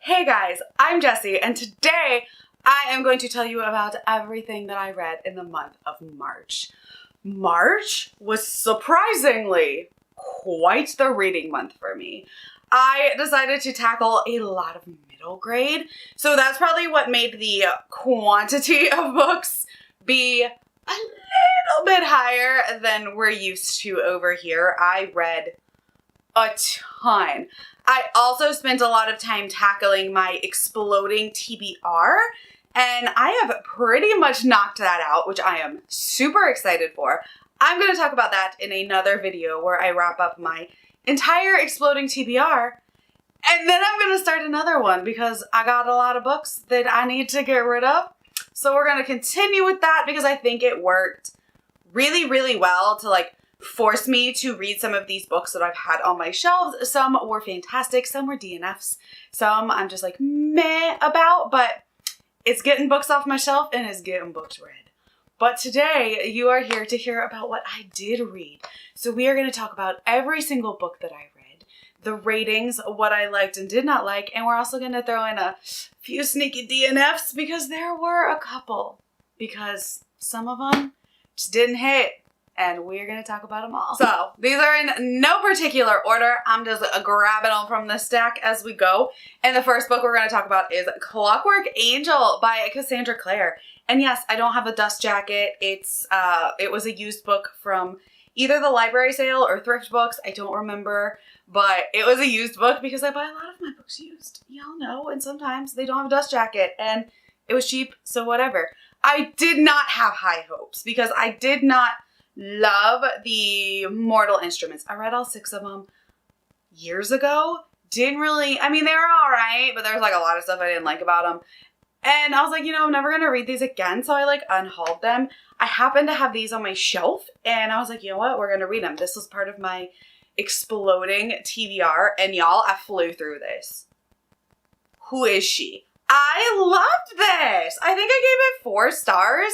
Hey guys, I'm Jessie, and today I am going to tell you about everything that I read in the month of March. March was surprisingly quite the reading month for me. I decided to tackle a lot of middle grade, so that's probably what made the quantity of books be a little bit higher than we're used to over here. I read a ton. I also spent a lot of time tackling my exploding TBR, and I have pretty much knocked that out, which I am super excited for. I'm going to talk about that in another video where I wrap up my entire exploding TBR, and then I'm going to start another one because I got a lot of books that I need to get rid of. So we're going to continue with that because I think it worked really, really well to force me to read some of these books that I've had on my shelves. Some were fantastic, some were DNFs, some I'm just like meh about, but it's getting books off my shelf and it's getting books read. But today you are here to hear about what I did read. So we are going to talk about every single book that I read, the ratings, what I liked and did not like, and we're also going to throw in a few sneaky DNFs because there were a couple, because some of them just didn't hit. And we're going to talk about them all. So these are in no particular order. I'm just grabbing them from the stack as we go. And the first book we're going to talk about is Clockwork Angel by Cassandra Clare. And yes, I don't have a dust jacket. It was a used book from either the library sale or thrift books. I don't remember, but it was a used book because I buy a lot of my books used. Y'all know, and sometimes they don't have a dust jacket and it was cheap, so whatever. I did not have high hopes because I did not love the Mortal Instruments. I read all 6 of them years ago. Didn't really, I mean, they were all right, but there's a lot of stuff I didn't like about them. And I was like, I'm never going to read these again. So I unhauled them. I happened to have these on my shelf and I was like, you know what? We're going to read them. This was part of my exploding TBR. And y'all, I flew through this. Who is she? I loved this. I think I gave it 4 stars.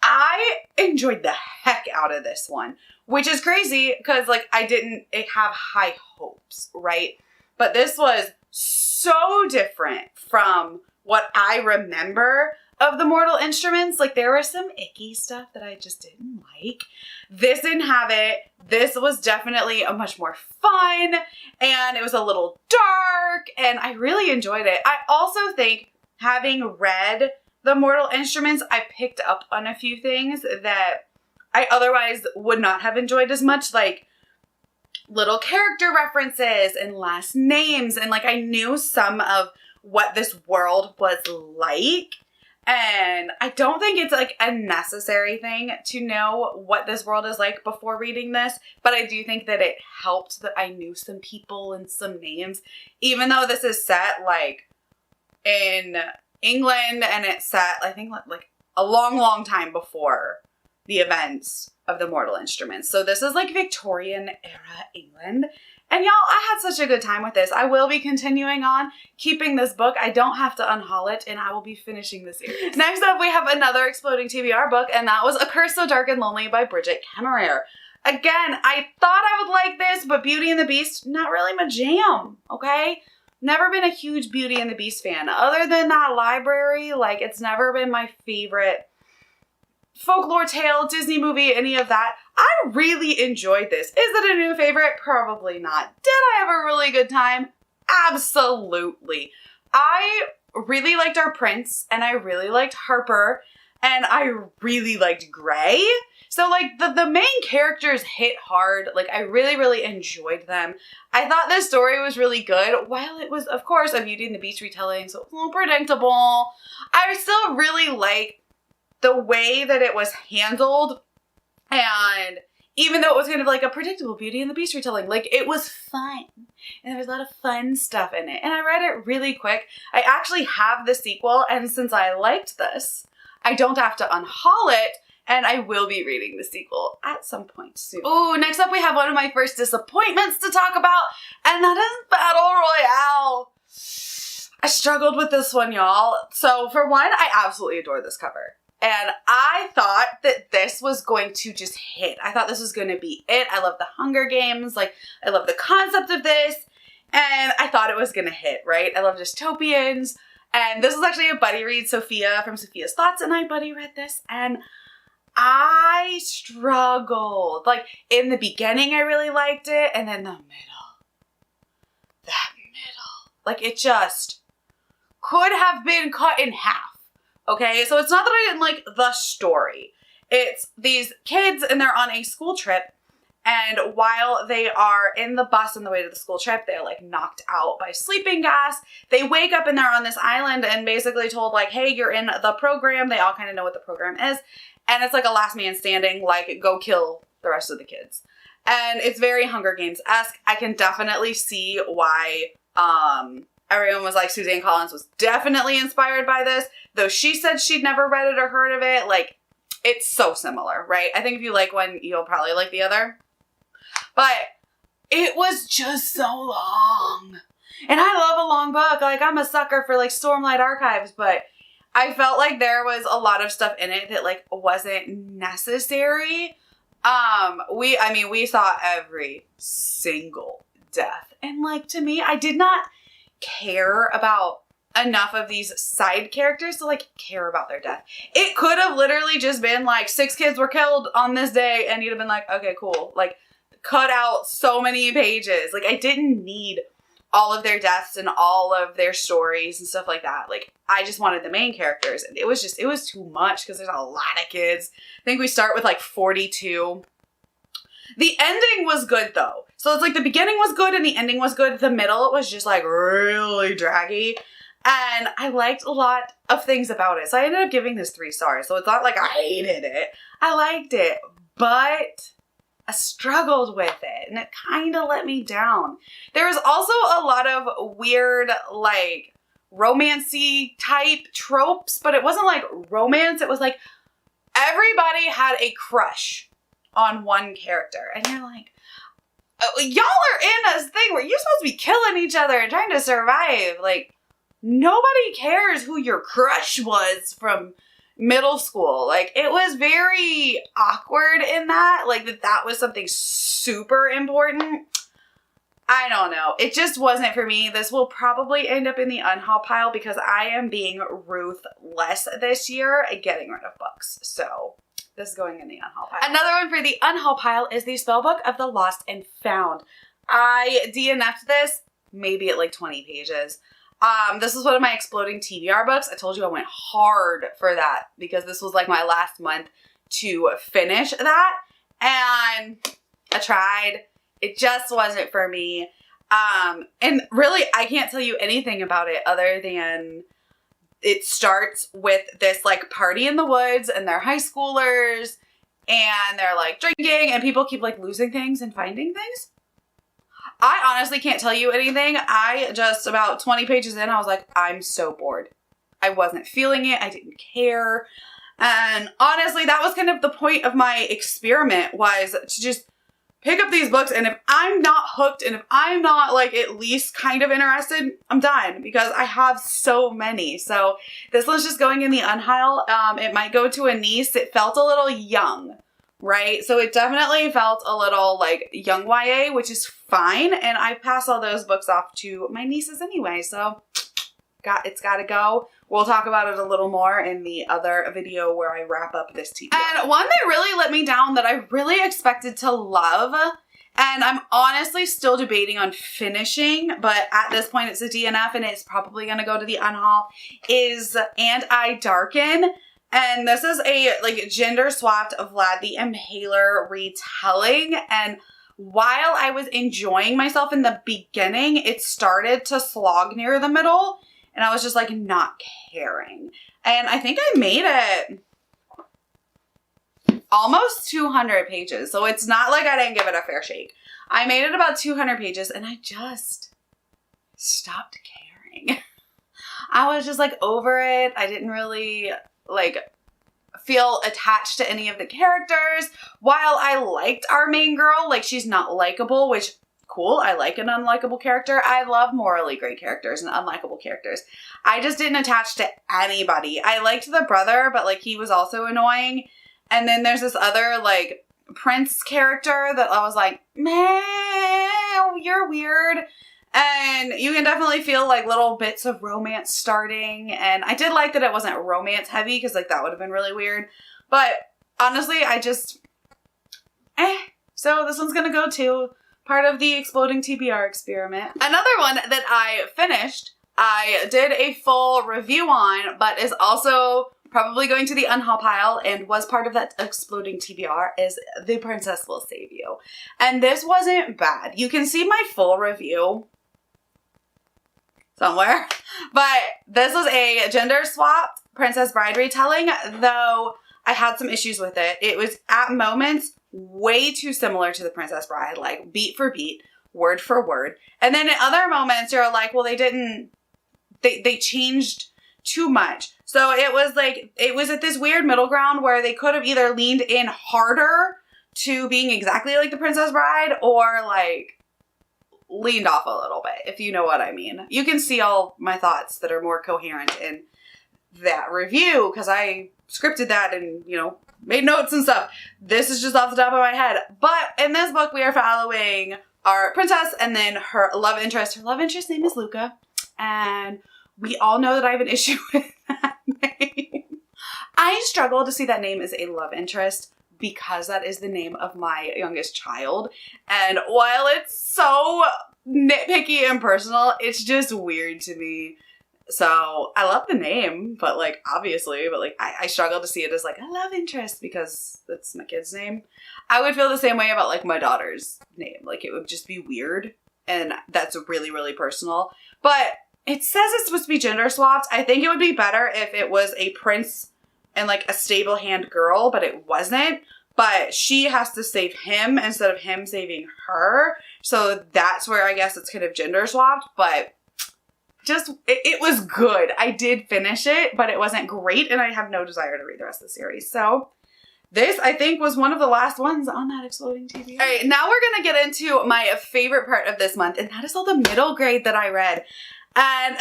I enjoyed the heck out of this one, which is crazy because I didn't have high hopes, right? But this was so different from what I remember of the Mortal Instruments. There was some icky stuff that I just didn't like. This didn't have it. This was definitely a much more fun, and it was a little dark, and I really enjoyed it. I also think, having read the Mortal Instruments, I picked up on a few things that I otherwise would not have enjoyed as much, like little character references and last names. And I knew some of what this world was like. And I don't think it's a necessary thing to know what this world is like before reading this. But I do think that it helped that I knew some people and some names, even though this is set in England, and it's set, I think, a long, long time before the events of the Mortal Instruments. So this is Victorian era England. And y'all, I had such a good time with this. I will be continuing on keeping this book. I don't have to unhaul it, and I will be finishing the series. Next up, we have another exploding TBR book, and that was A Curse So Dark and Lonely by Bridget Kemmerer. Again, I thought I would like this, but Beauty and the Beast, not really my jam, okay? Never been a huge Beauty and the Beast fan. Other than that library, it's never been my favorite folklore tale, Disney movie, any of that. I really enjoyed this. Is it a new favorite? Probably not. Did I have a really good time? Absolutely. I really liked our prince, and I really liked Harper, and I really liked Gray. So the main characters hit hard. I really, really enjoyed them. I thought this story was really good. While it was, of course, a Beauty and the Beast retelling, so it's a little predictable, I still really like the way that it was handled. And even though it was kind of a predictable Beauty and the Beast retelling, it was fun. And there was a lot of fun stuff in it. And I read it really quick. I actually have the sequel, and since I liked this, I don't have to unhaul it. And I will be reading the sequel at some point soon. Ooh, next up we have one of my first disappointments to talk about, and that is Battle Royale. I struggled with this one, y'all. So for one, I absolutely adore this cover. And I thought that this was going to just hit. I thought this was going to be it. I love the Hunger Games. I love the concept of this. And I thought it was gonna hit, right? I love dystopians. And this was actually a buddy read. Sophia from Sophia's Thoughts and I buddy read this, and I struggled. Like, in the beginning, I really liked it, and then that middle, like, it just could have been cut in half, okay? So it's not that I didn't like the story. It's these kids, and they're on a school trip, and while they are in the bus on the way to the school trip, they're, like, knocked out by sleeping gas. They wake up, and they're on this island, and basically told, like, hey, you're in the program. They all kind of know what the program is. And it's like a last man standing, like, go kill the rest of the kids. And it's very Hunger Games-esque. I can definitely see why everyone was like, Suzanne Collins was definitely inspired by this. Though she said she'd never read it or heard of it. Like, it's so similar, right? I think if you like one, you'll probably like the other. But it was just so long. And I love a long book. Like, I'm a sucker for, like, Stormlight Archives, but I felt like there was a lot of stuff in it that, like, wasn't necessary. We saw every single death. And, like, to me, I did not care about enough of these side characters to, like, care about their death. It could have literally just been, like, 6 kids were killed on this day, and you'd have been like, okay, cool. Like, cut out so many pages. Like, I didn't need all of their deaths and all of their stories and stuff like that. Like, I just wanted the main characters. And it was too much because there's a lot of kids. I think we start with, like, 42. The ending was good, though. So it's like the beginning was good and the ending was good. The middle was just, like, really draggy. And I liked a lot of things about it. So I ended up giving this 3 stars. So it's not like I hated it. I liked it. But I struggled with it, and it kind of let me down. There was also a lot of weird, like, romancy type tropes, but it wasn't like romance. It was like everybody had a crush on one character, and you're like, oh, y'all are in a thing where you're supposed to be killing each other and trying to survive. Like, nobody cares who your crush was from middle school. Like, it was very awkward in that, like, that was something super important. I don't know. It just wasn't for me. This will probably end up in the unhaul pile because I am being ruthless this year at getting rid of books. So this is going in the unhaul pile. Another one for the unhaul pile is the Spellbook of the Lost and Found. I DNF'd this maybe at like 20 pages. This is one of my exploding TBR books. I told you I went hard for that because this was like my last month to finish that. And I tried. It just wasn't for me. And really, I can't tell you anything about it other than it starts with this like party in the woods and they're high schoolers and they're like drinking and people keep like losing things and finding things. I honestly can't tell you anything. I just about 20 pages in, I was like, I'm so bored. I wasn't feeling it. I didn't care. And honestly, that was kind of the point of my experiment, was to just pick up these books. And if I'm not hooked and if I'm not like at least kind of interested, I'm done because I have so many. So this one's just going in the unhaul. It might go to a niece. It felt a little young. Right? So it definitely felt a little like young YA, which is fine. And I pass all those books off to my nieces anyway. So it's got to go. We'll talk about it a little more in the other video where I wrap up this TBR. And one that really let me down that I really expected to love, and I'm honestly still debating on finishing, but at this point it's a DNF and it's probably going to go to the unhaul, is And I Darken. And this is a like gender swapped Vlad the Impaler retelling. And while I was enjoying myself in the beginning, it started to slog near the middle. And I was just like not caring. And I think I made it almost 200 pages. So it's not like I didn't give it a fair shake. I made it about 200 pages and I just stopped caring. I was just like over it. I didn't really like feel attached to any of the characters. While I liked our main girl, like she's not likable, which cool. I like an unlikable character. I love morally great characters and unlikable characters. I just didn't attach to anybody. I liked the brother, but like he was also annoying. And then there's this other like prince character that I was like, man, you're weird. And you can definitely feel like little bits of romance starting. And I did like that it wasn't romance heavy because like that would have been really weird. But honestly, I just, So this one's gonna go to part of the Exploding TBR experiment. Another one that I finished, I did a full review on, but is also probably going to the unhaul pile and was part of that Exploding TBR, is The Princess Will Save You. And this wasn't bad. You can see my full review somewhere, but this was a gender swapped Princess Bride retelling, though I had some issues with it. It was at moments way too similar to The Princess Bride, like beat for beat, word for word. And then at other moments you're like, well, they changed too much. So it was like, it was at this weird middle ground where they could have either leaned in harder to being exactly like The Princess Bride or like leaned off a little bit, if you know what I mean. You can see all my thoughts that are more coherent in that review because I scripted that and, you know, made notes and stuff. This is just off the top of my head. But in this book, we are following our princess and then her love interest. Her love interest name is Luca. And we all know that I have an issue with that name. I struggle to see that name as a love interest because that is the name of my youngest child. And while it's so nitpicky and personal, it's just weird to me. So I love the name, but like, obviously, but like, I struggle to see it as like a love interest because that's my kid's name. I would feel the same way about like my daughter's name. Like it would just be weird. And that's really, really personal. But it says it's supposed to be gender swapped. I think it would be better if it was a prince and like a stable hand girl, but it wasn't. But she has to save him instead of him saving her. So that's where I guess it's kind of gender swapped, but just, it was good. I did finish it, but it wasn't great, and I have no desire to read the rest of the series. So this, I think, was one of the last ones on that Exploding TV. All right, now we're going to get into my favorite part of this month, and that is all the middle grade that I read. And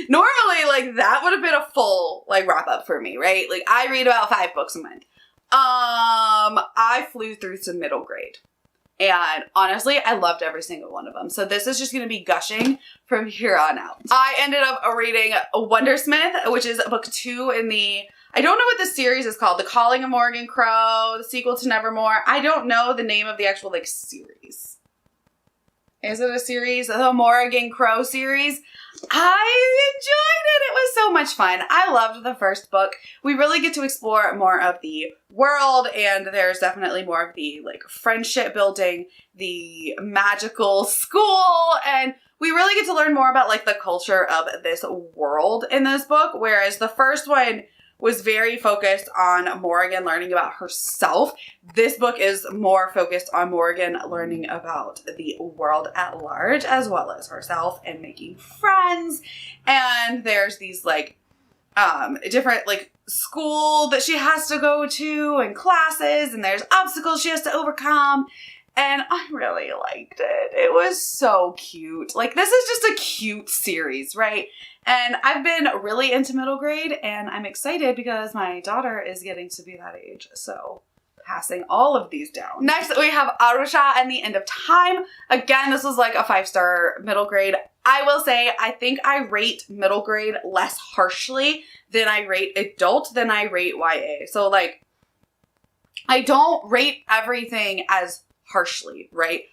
normally, like, that would have been a full, like, wrap-up for me, right? Like, I read about 5 books a month. I flew through some middle grade. And honestly, I loved every single one of them. So this is just going to be gushing from here on out. I ended up reading Wondersmith, which is book 2 in the, I don't know what the series is called. The Calling of Morrigan Crow, the sequel to Nevermore. I don't know the name of the actual like series. Is it a series? The Morrigan Crow series. I enjoyed it. It was so much fun. I loved the first book. We really get to explore more of the world, and there's definitely more of the like friendship building, the magical school, and we really get to learn more about like the culture of this world in this book, whereas the first one was very focused on Morrigan learning about herself. This book is more focused on Morrigan learning about the world at large as well as herself and making friends. And there's these like different like school that she has to go to and classes, and there's obstacles she has to overcome. And I really liked it. It was so cute. Like, this is just a cute series, right? And I've been really into middle grade, and I'm excited because my daughter is getting to be that age. So, passing all of these down. Next, we have Arusha and the End of Time. Again, this was like a 5-star middle grade. I will say, I think I rate middle grade less harshly than I rate adult than I rate YA. So, like, I don't rate everything as harshly, right?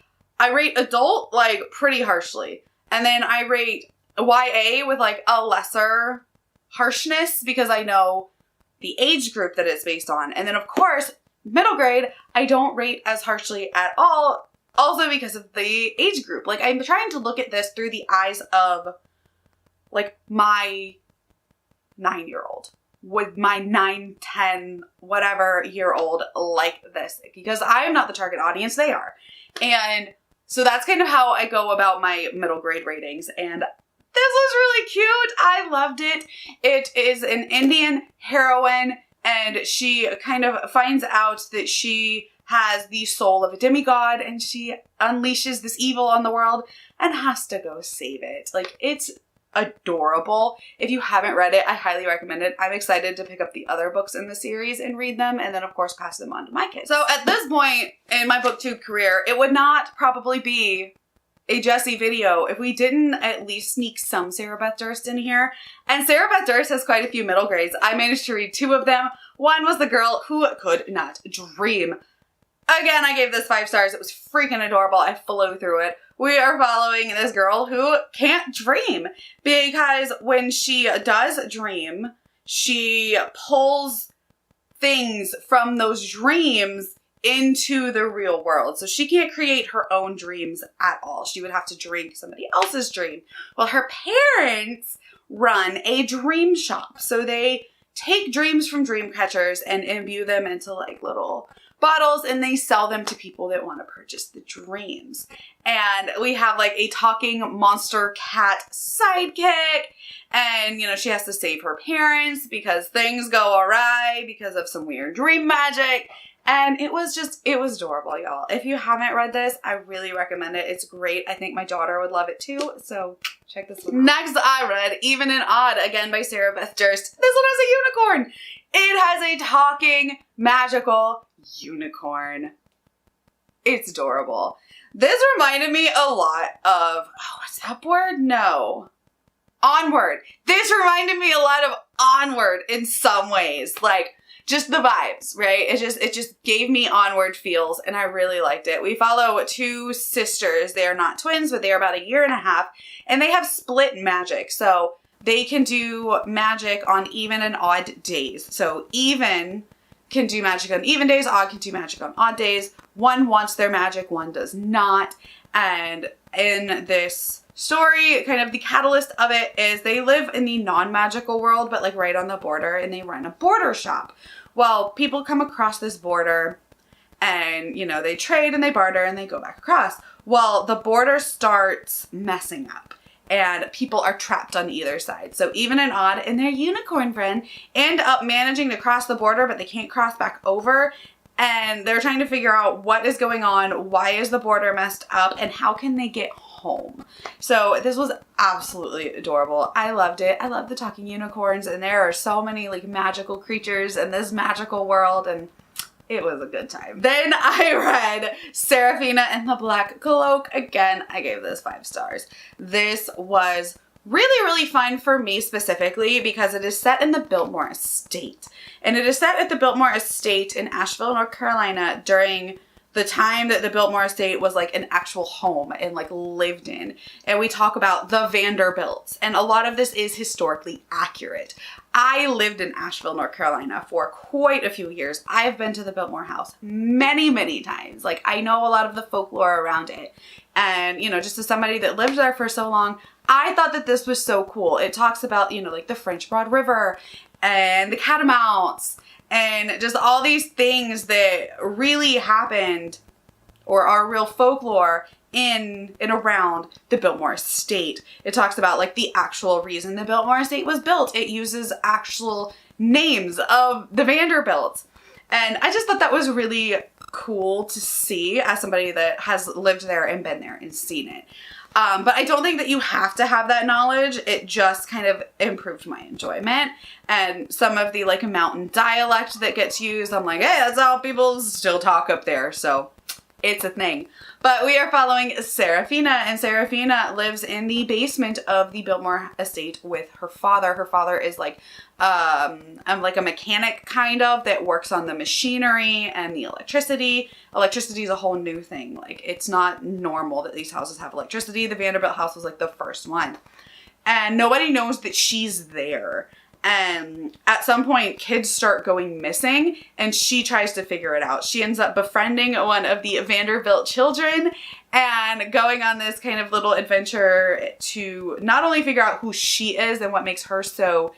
I rate adult like pretty harshly, and then I rate YA with like a lesser harshness because I know the age group that it's based on. And then of course middle grade I don't rate as harshly at all, also because of the age group. Like, I'm trying to look at this through the eyes of like my 9-year-old, with my 9, 10, whatever year old like this, because I am not the target audience, they are. And so that's kind of how I go about my middle grade ratings. And this was really cute. I loved it. It is an Indian heroine, and she kind of finds out that she has the soul of a demigod, and she unleashes this evil on the world and has to go save it. Like, it's adorable. If you haven't read it, I highly recommend it. I'm excited to pick up the other books in the series and read them, and then of course pass them on to my kids. So at this point in my booktube career, it would not probably be a Jessie video if we didn't at least sneak some Sarah Beth Durst in here. And Sarah Beth Durst has quite a few middle grades. I managed to read 2 of them. One was The Girl Who Could Not Dream. Again, I gave this 5 stars. It was freaking adorable. I flew through it. We are following this girl who can't dream because when she does dream, she pulls things from those dreams into the real world. So she can't create her own dreams at all. She would have to drink somebody else's dream. Well, her parents run a dream shop. So they take dreams from dream catchers and imbue them into like little bottles, and they sell them to people that want to purchase the dreams. And we have like a talking monster cat sidekick, and you know, she has to save her parents because things go awry because of some weird dream magic. And it was adorable, y'all. If you haven't read this, I really recommend it. It's great. I think my daughter would love it too. So check this one out. Next, I read Even and Odd, again by Sarah Beth Durst. This one has a unicorn. It has a talking, magical unicorn. It's adorable. This reminded me a lot of, what's that word? No. Onward. This reminded me a lot of Onward in some ways. Like, just the vibes, right? It just gave me Onward feels, and I really liked it. We follow 2 sisters. They are not twins, but they are about 1.5 years, and they have split magic. So they can do magic on even and odd days. So even can do magic on even days, odd can do magic on odd days. One wants their magic, one does not. And in this story, kind of the catalyst of it is they live in the non-magical world, but like right on the border, and they run a border shop. Well, people come across this border and, you know, they trade and they barter and they go back across. Well, the border starts messing up and people are trapped on either side. So Even and Odd and their unicorn friend end up managing to cross the border, but they can't cross back over. And they're trying to figure out what is going on, why is the border messed up, and how can they get home. So this was absolutely adorable. I loved it. I love the talking unicorns, and there are so many like magical creatures in this magical world, and it was a good time. Then I read Serafina and the Black Cloak. Again, I gave this 5 stars. This was really, really fun for me specifically because it is set in the Biltmore Estate. And it is set at the Biltmore Estate in Asheville, North Carolina during the time that the Biltmore Estate was like an actual home and like lived in. And we talk about the Vanderbilts, and a lot of this is historically accurate. I lived in Asheville, North Carolina for quite a few years. I've been to the Biltmore house many, many times. Like, I know a lot of the folklore around it. And, you know, just as somebody that lived there for so long, I thought that this was so cool. It talks about, you know, like the French Broad River and the catamounts and just all these things that really happened or are real folklore in and around the Biltmore Estate. It talks about like the actual reason the Biltmore Estate was built. It uses actual names of the Vanderbilts. And I just thought that was really cool to see as somebody that has lived there and been there and seen it. But I don't think that you have to have that knowledge. It just kind of improved my enjoyment. And some of the like mountain dialect that gets used, I'm like, hey, that's how people still talk up there. So it's a thing. But we are following Serafina, and Serafina lives in the basement of the Biltmore Estate with her father. Her father is like a mechanic kind of that works on the machinery and the electricity. Electricity is a whole new thing. Like, it's not normal that these houses have electricity. The Vanderbilt house was like the first one. And nobody knows that she's there. And at some point, kids start going missing, and she tries to figure it out. She ends up befriending one of the Vanderbilt children and going on this kind of little adventure to not only figure out who she is and what makes her so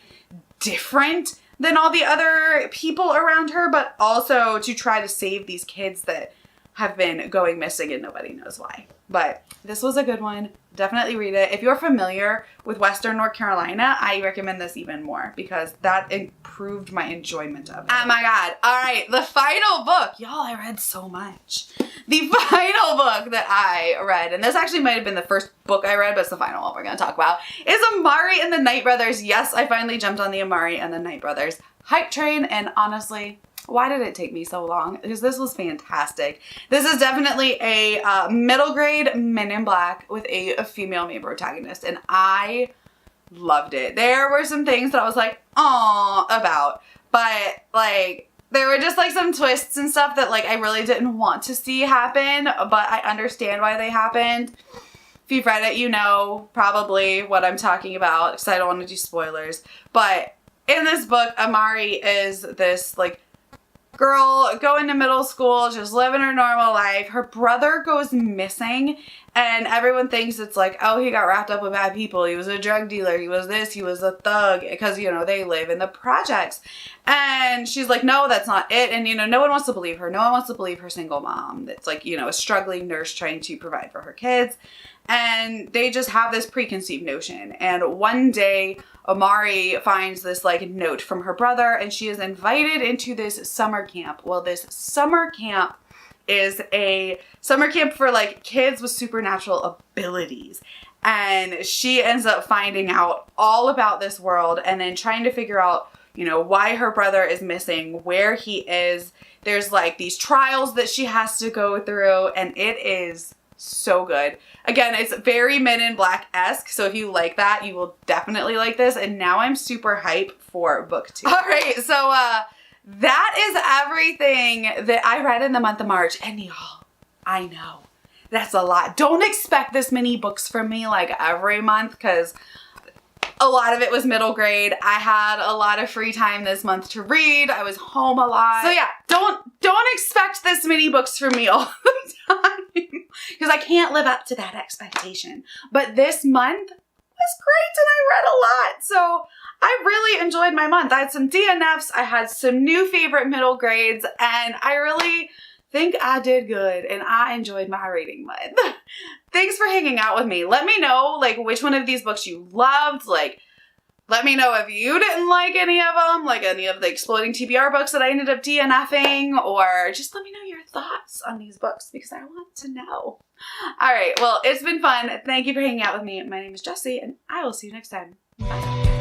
different than all the other people around her, but also to try to save these kids that have been going missing and nobody knows why. But this was a good one. Definitely read it. If you're familiar with Western North Carolina, I recommend this even more because that improved my enjoyment of it. Oh my God. All right. The final book. Y'all, I read so much. The final book that I read, and this actually might have been the first book I read, but it's the final one we're going to talk about, is Amari and the Night Brothers. Yes, I finally jumped on the Amari and the Night Brothers hype train, and honestly, Why did it take me so long? Because this was fantastic. This is definitely a middle grade Men in Black with a female main protagonist, and I loved it. There were some things that I was like, aw, about, but like, there were just like some twists and stuff that like I really didn't want to see happen, but I understand why they happened. If you've read it, you know probably what I'm talking about, because I don't want to do spoilers. But in this book, Amari is this like girl going to middle school, just living her normal life. Her brother goes missing, and everyone thinks it's like, oh, he got wrapped up with bad people. He was a drug dealer. He was this. He was a thug, because, you know, they live in the projects. And she's like, no, that's not it. And, you know, no one wants to believe her. No one wants to believe her single mom that's like, you know, a struggling nurse trying to provide for her kids. And they just have this preconceived notion. And one day, Amari finds this like note from her brother, and she is invited into this summer camp. Well, this summer camp is a summer camp for like kids with supernatural abilities. And she ends up finding out all about this world and then trying to figure out, you know, why her brother is missing, where he is. There's like these trials that she has to go through, and it is so good. Again, it's very Men in Black-esque, so if you like that, you will definitely like this. And now I'm super hype for book 2. All right, so that is everything that I read in the month of March. And y'all, I know that's a lot. Don't expect this many books from me like every month, because a lot of it was middle grade. I had a lot of free time this month to read. I was home a lot. So yeah, don't expect this many books from me all the time, because I can't live up to that expectation. But this month was great, and I read a lot. So I really enjoyed my month. I had some DNFs. I had some new favorite middle grades, and I really think I did good, and I enjoyed my reading month. Thanks for hanging out with me. Let me know like which one of these books you loved. Like, let me know if you didn't like any of them, like any of the Exploding TBR books that I ended up DNFing, or just let me know your thoughts on these books, because I want to know. All right, well, it's been fun. Thank you for hanging out with me. My name is Jessie, and I will see you next time. Bye.